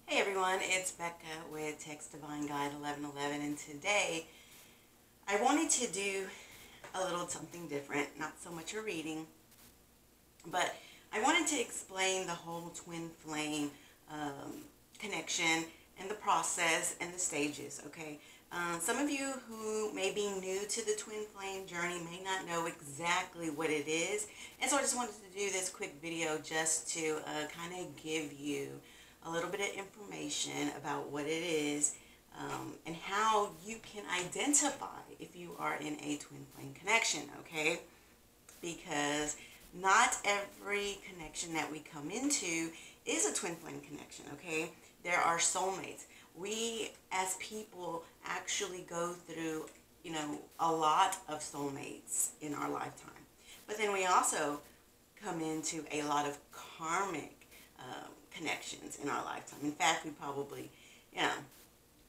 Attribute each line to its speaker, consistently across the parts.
Speaker 1: Hey everyone, it's Becca with Text Divine Guide 1111, and today I wanted to do a little something different, not so much a reading, but I wanted to explain the whole twin flame connection and the process and the stages, okay? Some of you who may be new to the twin flame journey may not know exactly what it is, and so I just wanted to do this quick video just to kind of give you a little bit of information about what it is and how you can identify if you are in a twin flame connection, okay? Because not every connection that we come into is a twin flame connection, okay? There are soulmates. We as people actually go through, a lot of soulmates in our lifetime. But then we also come into a lot of karmic connections in our lifetime. In fact, we probably,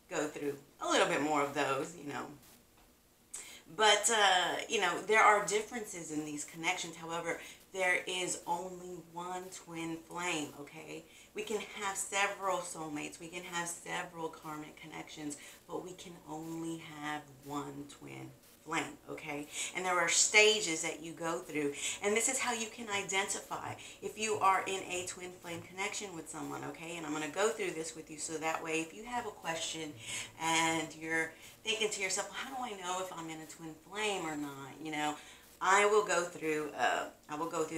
Speaker 1: go through a little bit more of those. But, there are differences in these connections. However, there is only one twin flame, okay? We can have several soulmates. We can have several karmic connections, but we can only have one twin flame, okay? And there are stages that you go through, and this is how you can identify if you are in a twin flame connection with someone, okay? And I'm going to go through this with you so that way if you have a question and you're thinking to yourself, well, how do I know if I'm in a twin flame or not? I will go through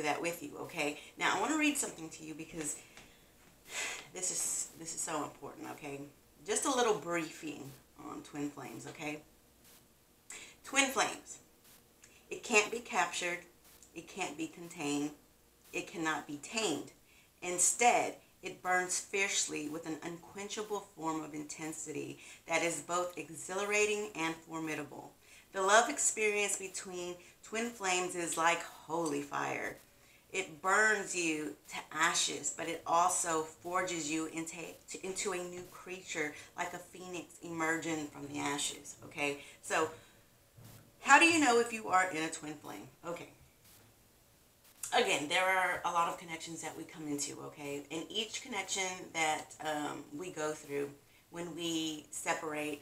Speaker 1: that with you, okay? Now I want to read something to you because this is so important, okay? Just a little briefing on twin flames, okay? Twin flames. It can't be captured. It can't be contained. It cannot be tamed. Instead, it burns fiercely with an unquenchable form of intensity that is both exhilarating and formidable. The love experience between twin flames is like holy fire. It burns you to ashes, but it also forges you into a new creature, like a phoenix emerging from the ashes, okay? So, how do you know if you are in a twin flame? Okay. Again, there are a lot of connections that we come into, okay? And each connection that we go through, when we separate,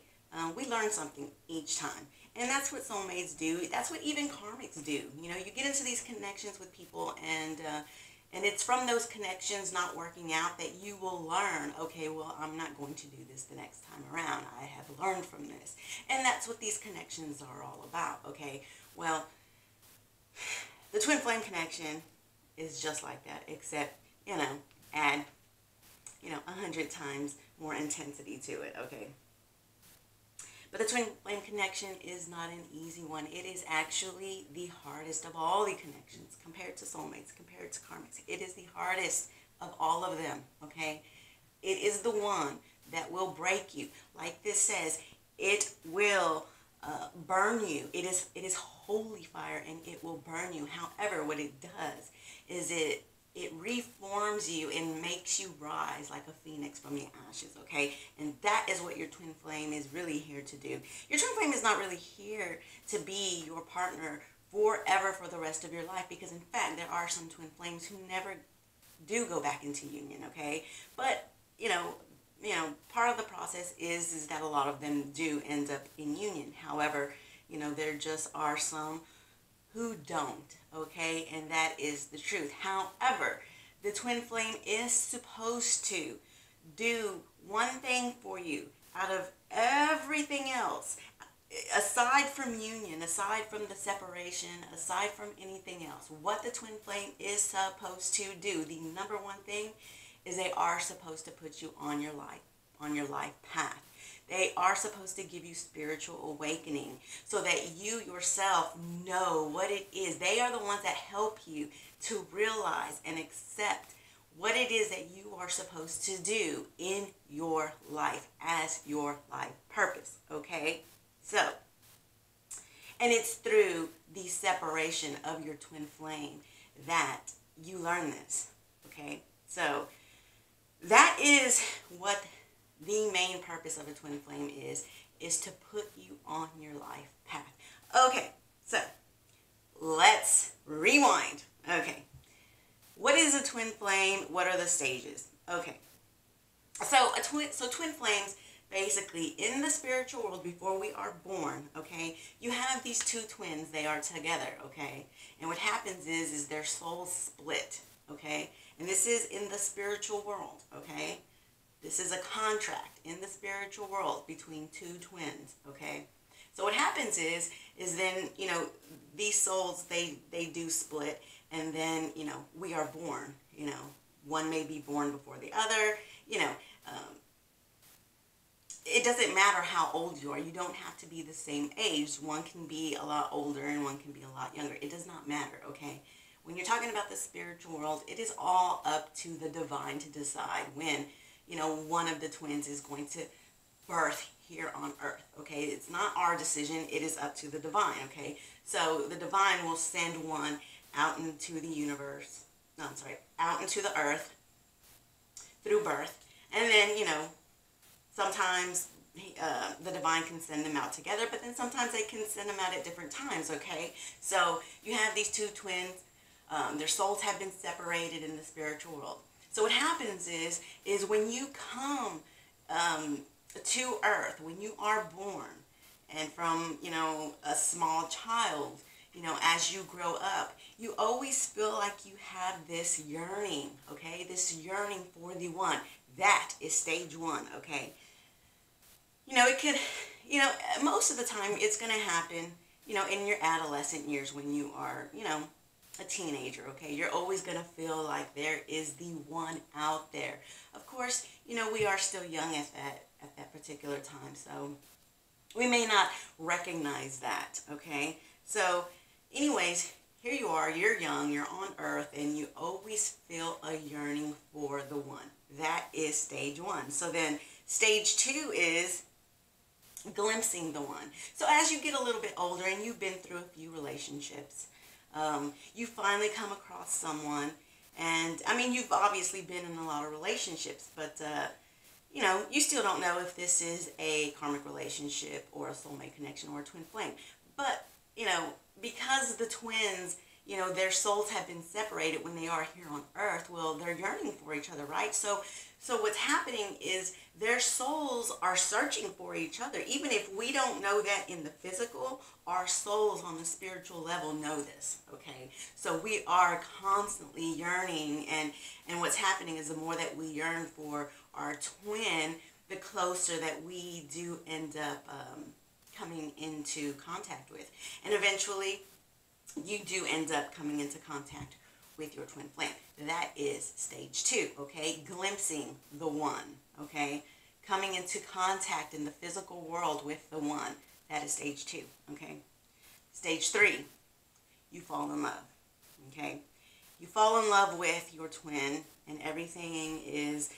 Speaker 1: we learn something each time. And that's what soulmates do. That's what even karmics do. You get into these connections with people, and it's from those connections not working out that you will learn, okay, well, I'm not going to do this the next time around. I have learned from this. And that's what these connections are all about, okay? Well, the twin flame connection is just like that, except, add, 100 times more intensity to it, okay? But the twin flame connection is not an easy one. It is actually the hardest of all the connections compared to soulmates, compared to karmics. It is the hardest of all of them, okay? It is the one that will break you. Like this says, it will burn you. It is holy fire, and it will burn you. However, what it does is it reforms you and makes you rise like a phoenix from the ashes, okay? And that is what your twin flame is really here to do. Your twin flame is not really here to be your partner forever for the rest of your life, because in fact there are some twin flames who never do go back into union, okay? But part of the process is that a lot of them do end up in union. However, there just are some who don't, okay? And that is the truth. However, the twin flame is supposed to do one thing for you out of everything else. Aside from union, aside from the separation, aside from anything else, what the twin flame is supposed to do, the number one thing, is they are supposed to put you on your life path. They are supposed to give you spiritual awakening so that you yourself know what it is. They are the ones that help you to realize and accept what it is that you are supposed to do in your life as your life purpose, okay? So, and it's through the separation of your twin flame that you learn this, okay? So, that is what the main purpose of a twin flame is to put you on your life path. Okay, so let's rewind. Okay, what is a twin flame? What are the stages? Okay, So twin flames, basically, in the spiritual world, before we are born, okay, you have these two twins. They are together, okay, and what happens is their souls split, okay, and this is in the spiritual world, okay. This is a contract in the spiritual world between two twins, okay. So what happens is then, you know, these souls, they do split, and then, you know, we are born, you know, one may be born before the other, you know. um, it doesn't matter how old you are. You don't have to be the same age. One can be a lot older and one can be a lot younger. It does not matter, okay? When you're talking about the spiritual world, it is all up to the divine to decide when, you know, one of the twins is going to birth here on earth, okay? It's not our decision. It is up to the divine, okay? So the divine will send one out into the universe, no, I'm sorry, out into the earth through birth, and then, you know, sometimes the divine can send them out together, but then sometimes they can send them out at different times, okay? So you have these two twins. Their souls have been separated in the spiritual world. So what happens is when you come to earth, when you are born, and from, you know, a small child, you know, as you grow up, you always feel like you have this yearning, okay? This yearning for the one. That is stage one, okay? You know, it could, you know, most of the time it's going to happen, you know, in your adolescent years when you are, you know, a teenager, okay? You're always going to feel like there is the one out there. Of course, you know, we are still young at that particular time, so we may not recognize that, okay? So, anyways, here you are, you're young, you're on earth, and you always feel a yearning for the one. That is stage one. So then stage two is glimpsing the one. So as you get a little bit older and you've been through a few relationships, you finally come across someone, and I mean, you've obviously been in a lot of relationships, but you know, you still don't know if this is a karmic relationship or a soulmate connection or a twin flame. But, you know, because the twins, you know, their souls have been separated when they are here on earth, well, they're yearning for each other, right? So what's happening is their souls are searching for each other. Even if we don't know that in the physical, our souls on the spiritual level know this, okay? So we are constantly yearning, and what's happening is the more that we yearn for our twin, the closer that we do end up coming into contact with. And eventually, you do end up coming into contact with your twin flame. That is stage two, okay? Glimpsing the one, okay? Coming into contact in the physical world with the one. That is stage two, okay? Stage three, you fall in love, okay? You fall in love with your twin, and everything is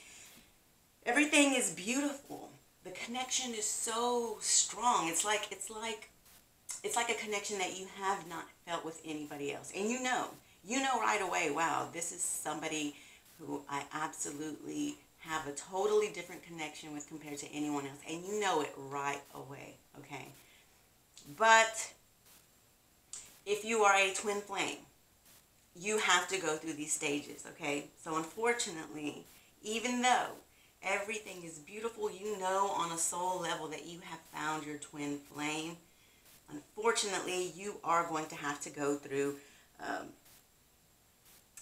Speaker 1: beautiful. The connection is so strong. It's like a connection that you have not felt with anybody else. And you know right away, wow, this is somebody who I absolutely have a totally different connection with compared to anyone else. And you know it right away, okay? But if you are a twin flame, you have to go through these stages, okay? So unfortunately, even though everything is beautiful, you know on a soul level that you have found your twin flame, unfortunately, you are going to have to go through,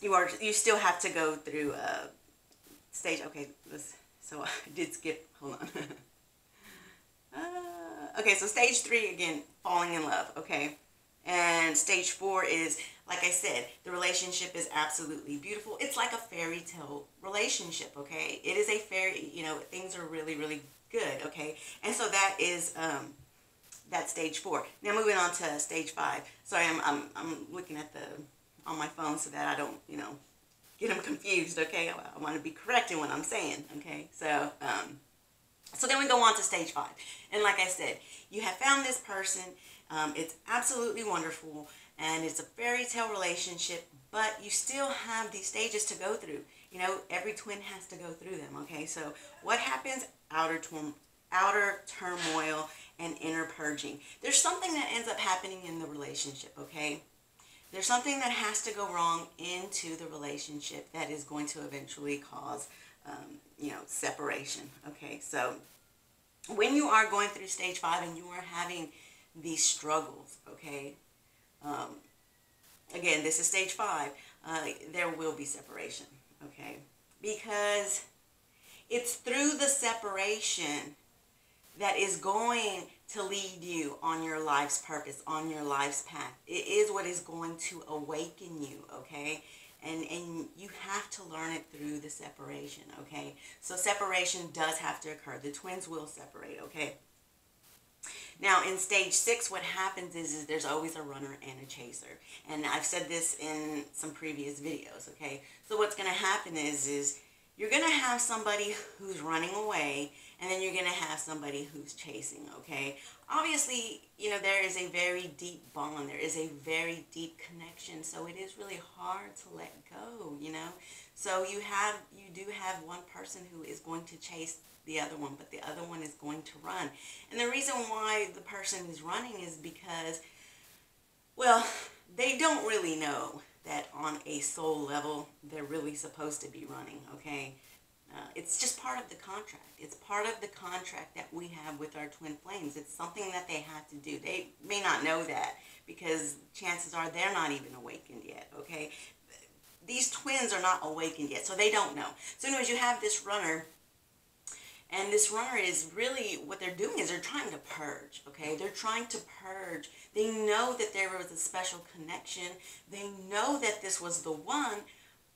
Speaker 1: you still have to go through stage, okay, so I did skip, hold on. Okay, so stage three, again, falling in love, okay? And stage four is, like I said, the relationship is absolutely beautiful. It's like a fairy tale relationship, okay? It is a fairy, you know, things are really, really good, okay? And so that is, that's stage four. Now moving on to stage five. Sorry, I'm looking at on my phone so that I don't, you know, get them confused, okay? I want to be correct in what I'm saying, okay? So, so then we go on to stage five. And like I said, you have found this person. It's absolutely wonderful, and it's a fairy tale relationship, but you still have these stages to go through. You know, every twin has to go through them, okay? So what happens? Outer turmoil and inner purging. There's something that ends up happening in the relationship, okay? There's something that has to go wrong into the relationship that is going to eventually cause, you know, separation. Okay, so when you are going through stage 5 and you are having these struggles, okay, again, this is stage 5, there will be separation, okay, because it's through the separation that is going to lead you on your life's purpose, on your life's path. It is what is going to awaken you, okay? And you have to learn it through the separation, okay? So separation does have to occur. The twins will separate, okay? Now, in stage 6, what happens is there's always a runner and a chaser. And I've said this in some previous videos, okay? So what's going to happen is you're going to have somebody who's running away, and then you're going to have somebody who's chasing, okay? Obviously, you know, there is a very deep bond. There is a very deep connection, so it is really hard to let go, you know? So you do have one person who is going to chase the other one, but the other one is going to run. And the reason why the person is running is because, well, they don't really know that on a soul level they're really supposed to be running, okay? It's just part of the contract. It's part of the contract that we have with our twin flames. It's something that they have to do. They may not know that because chances are they're not even awakened yet, okay? These twins are not awakened yet, so they don't know. So anyways, you have this runner, and this runner is really, what they're doing is they're trying to purge, okay? They're trying to purge. They know that there was a special connection. They know that this was the one,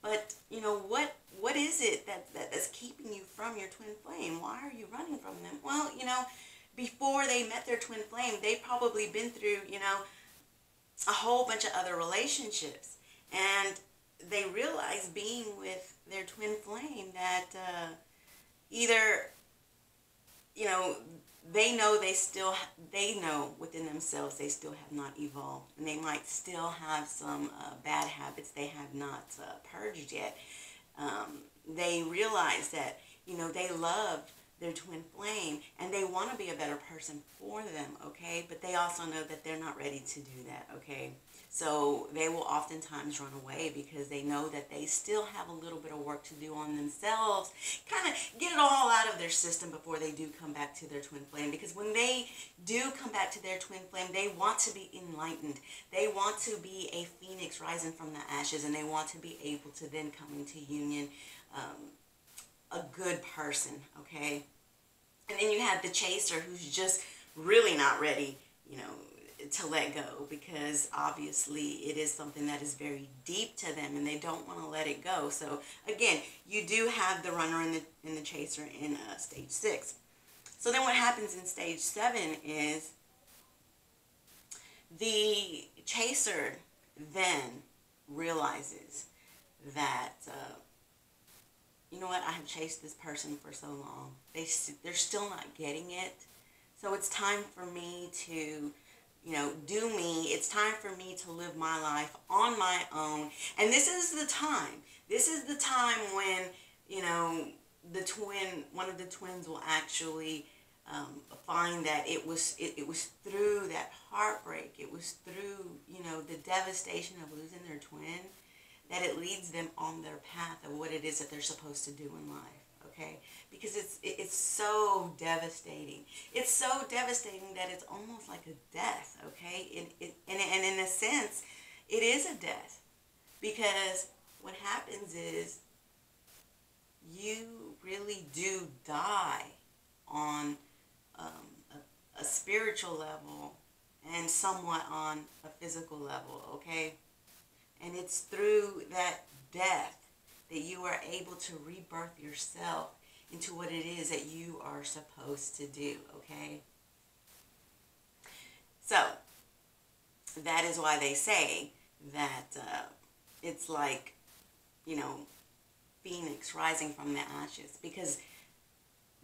Speaker 1: but, you know, what is it that's keeping you from your twin flame? Why are you running from them? Well, you know, before they met their twin flame, they've probably been through, you know, a whole bunch of other relationships. And they realize being with their twin flame that either, you know, they know within themselves they still have not evolved, and they might still have some bad habits they have not purged yet. They realize that, you know, they love their twin flame and they want to be a better person for them, okay? But they also know that they're not ready to do that, okay? So they will oftentimes run away because they know that they still have a little bit of work to do on themselves, kind of get it all out of their system before they do come back to their twin flame. Because when they do come back to their twin flame, they want to be enlightened. They want to be a phoenix rising from the ashes, and they want to be able to then come into union, a good person, okay? And then you have the chaser who's just really not ready, you know, to let go, because obviously it is something that is very deep to them and they don't want to let it go. So again, you do have the runner and the chaser in stage 6. So then what happens in stage 7 is the chaser then realizes that you know what, I have chased this person for so long. They're still not getting it. So it's time for me to, you know, do me. It's time for me to live my life on my own. And this is the time. This is the time when, you know, one of the twins will actually find that it was through that heartbreak. It was through, you know, the devastation of losing their twin that it leads them on their path of what it is that they're supposed to do in life, okay? Because it's so devastating. It's so devastating that it's almost like a death, okay? And in a sense, it is a death. Because what happens is you really do die on a spiritual level and somewhat on a physical level, okay? And it's through that death that you are able to rebirth yourself into what it is that you are supposed to do, okay? So, that is why they say that it's like, you know, phoenix rising from the ashes, because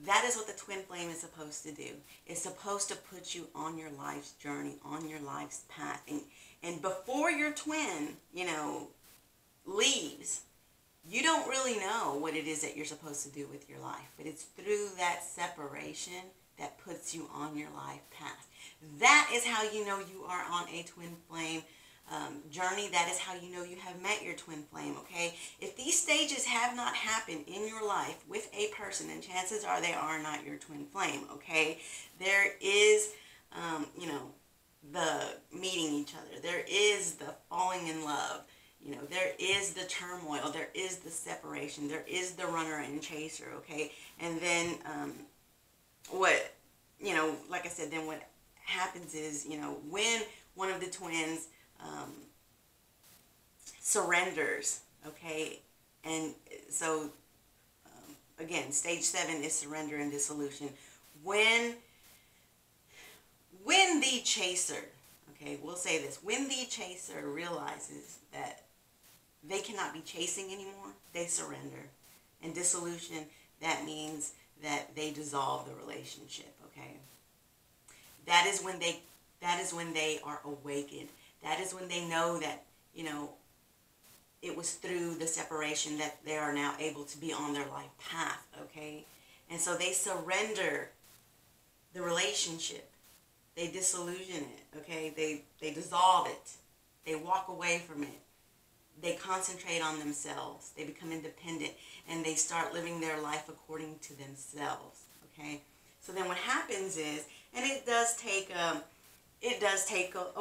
Speaker 1: that is what the twin flame is supposed to do. It's supposed to put you on your life's journey, on your life's path. And before your twin, you know, leaves, you don't really know what it is that you're supposed to do with your life. But it's through that separation that puts you on your life path. That is how you know you are on a twin flame journey, that is how you know you have met your twin flame, okay? If these stages have not happened in your life with a person, then chances are they are not your twin flame, okay? There is, you know, the meeting each other. There is the falling in love. You know, there is the turmoil. There is the separation. There is the runner and chaser, okay? And then what, you know, like I said, then what happens is, you know, when one of the twins surrenders, okay? And so, again, stage 7 is surrender and dissolution. When the chaser, okay, we'll say this, when the chaser realizes that they cannot be chasing anymore, they surrender. And dissolution, that means that they dissolve the relationship, okay? That is when they are awakened. That is when they know that, you know, it was through the separation that they are now able to be on their life path, okay? And so they surrender the relationship. They disillusion it, okay? They dissolve it. They walk away from it. They concentrate on themselves. They become independent, and they start living their life according to themselves, okay? So then what happens is, and it does take a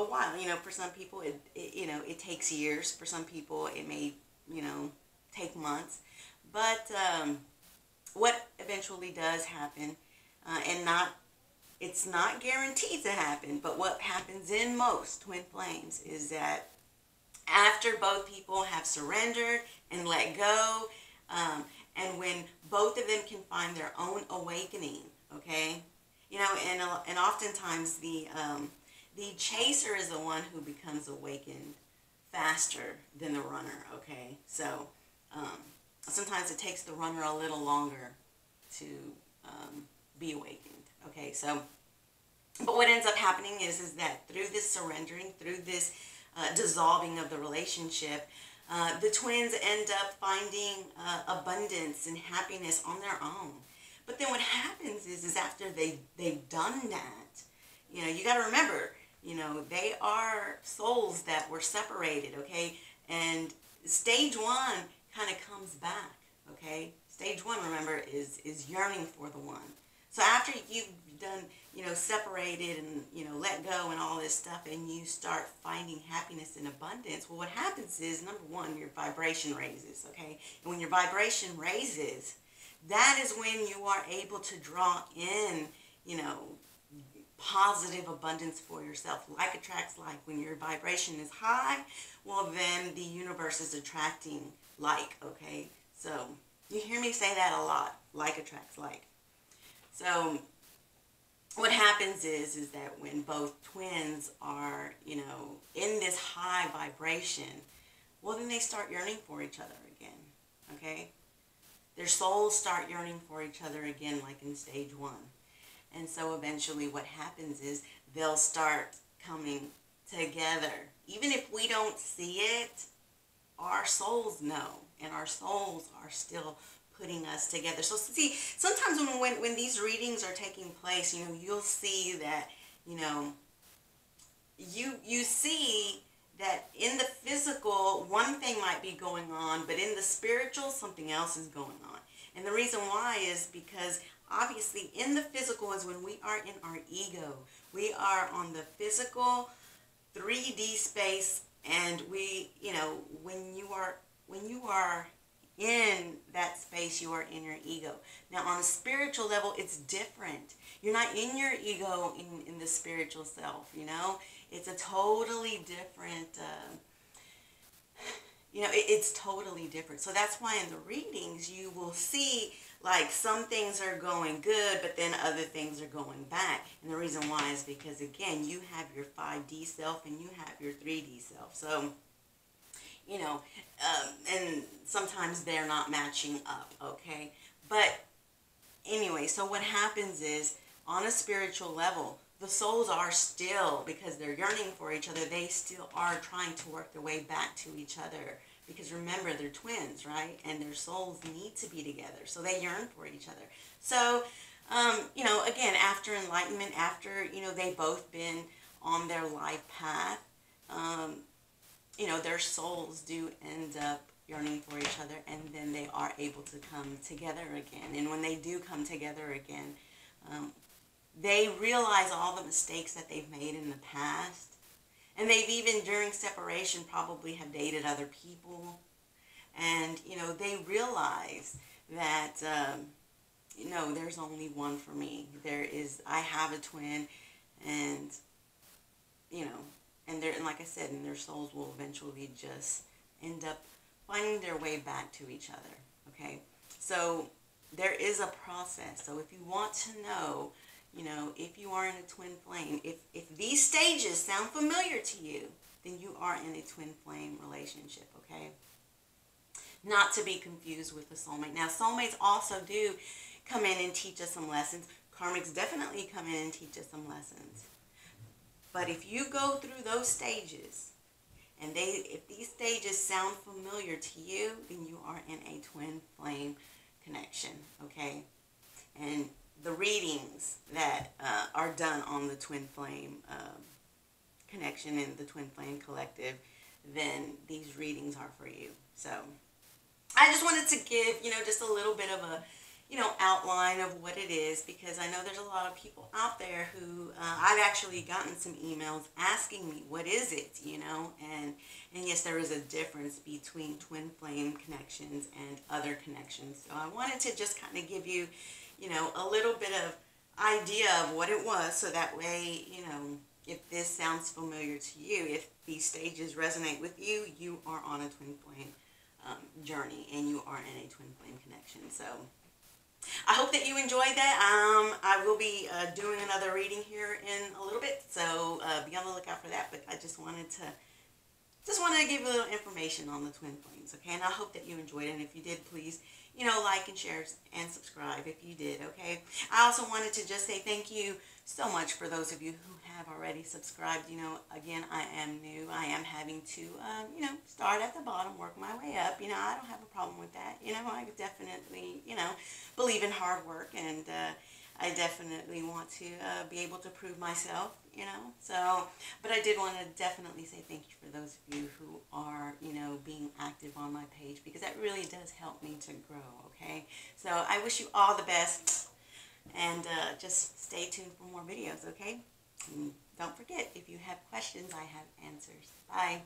Speaker 1: while, you know, for some people it takes years. For some people it may, you know, take months. But what eventually does happen, and it's not guaranteed to happen, but what happens in most twin flames is that after both people have surrendered and let go, and when both of them can find their own awakening, okay, you know, and oftentimes the chaser is the one who becomes awakened faster than the runner, okay? So sometimes it takes the runner a little longer to be awakened, okay? So, but what ends up happening is that through this surrendering, through this dissolving of the relationship, the twins end up finding abundance and happiness on their own. But then what happens is after they've done that, you know, you got to remember, you know, they are souls that were separated, okay? And stage 1 kind of comes back, okay? Stage 1, remember, is yearning for the one. So after you've done, you know, separated and, you know, let go and all this stuff, and you start finding happiness and abundance, well, what happens is, number 1, your vibration raises, okay? And when your vibration raises, that is when you are able to draw in, you know, positive abundance for yourself. Like attracts like. When your vibration is high, well, then the universe is attracting like, okay? So you hear me say that a lot. Like attracts like. So what happens is that when both twins are, you know, in this high vibration, well, then they start yearning for each other again, okay? Their souls start yearning for each other again, like in stage 1. And so eventually what happens is they'll start coming together. Even if we don't see it, our souls know, and our souls are still putting us together. So see, sometimes when these readings are taking place, you know, you'll see that, you know, you see that in the physical, one thing might be going on, but in the spiritual, something else is going on. And the reason why is because obviously in the physical is when we are in our ego. We are on the physical 3D space, and we, you know, when you are in that space, you are in your ego. Now on a spiritual level, it's different. You're not in your ego in the spiritual self, you know. It's a totally different, you know, it's totally different. So that's why in the readings you will see, like, some things are going good, but then other things are going back. And the reason why is because, again, you have your 5D self and you have your 3D self. So, you know, and sometimes they're not matching up, okay? But anyway, so what happens is, on a spiritual level, the souls are still, because they're yearning for each other, they still are trying to work their way back to each other. Because remember, they're twins, right? And their souls need to be together. So they yearn for each other. So, you know, again, after enlightenment, after, you know, they've both been on their life path, their souls do end up yearning for each other, and then they are able to come together again. And when they do come together again, they realize all the mistakes that they've made in the past. And they've even, during separation, probably have dated other people. And, they realize that, there's only one for me. I have a twin, and, and like I said, and their souls will eventually just end up finding their way back to each other, okay? So there is a process. So if you want to know, if you are in a twin flame, if these stages sound familiar to you, then you are in a twin flame relationship, okay? Not to be confused with a soulmate. Now, soulmates also do come in and teach us some lessons. Karmics definitely come in and teach us some lessons. But if you go through those stages, and if these stages sound familiar to you, then you are in a twin flame connection, okay? And the readings that are done on the twin flame connection and the twin flame collective, then these readings are for you. So I just wanted to give, just a little bit of a, outline of what it is, because I know there's a lot of people out there who, I've actually gotten some emails asking me, what is it, and yes, there is a difference between twin flame connections and other connections. So I wanted to just kind of give you, a little bit of idea of what it was, so that way, if this sounds familiar to you, if these stages resonate with you, you are on a twin flame journey, and you are in a twin flame connection. So I hope that you enjoyed that. I will be doing another reading here in a little bit, so be on the lookout for that. But I just wanted to give you a little information on the twin flames, okay? And I hope that you enjoyed it. And if you did, please, like and share and subscribe if you did, okay? I also wanted to just say thank you so much for those of you who have already subscribed. Again, I am new. I am having to, start at the bottom, work my way up. I don't have a problem with that. I definitely, believe in hard work, and I definitely want to be able to prove myself, So, but I did want to definitely say thank you for those of you who are, being active on my page, because that really does help me to grow, okay? So I wish you all the best, and just stay tuned for more videos, okay? And don't forget, if you have questions, I have answers. Bye.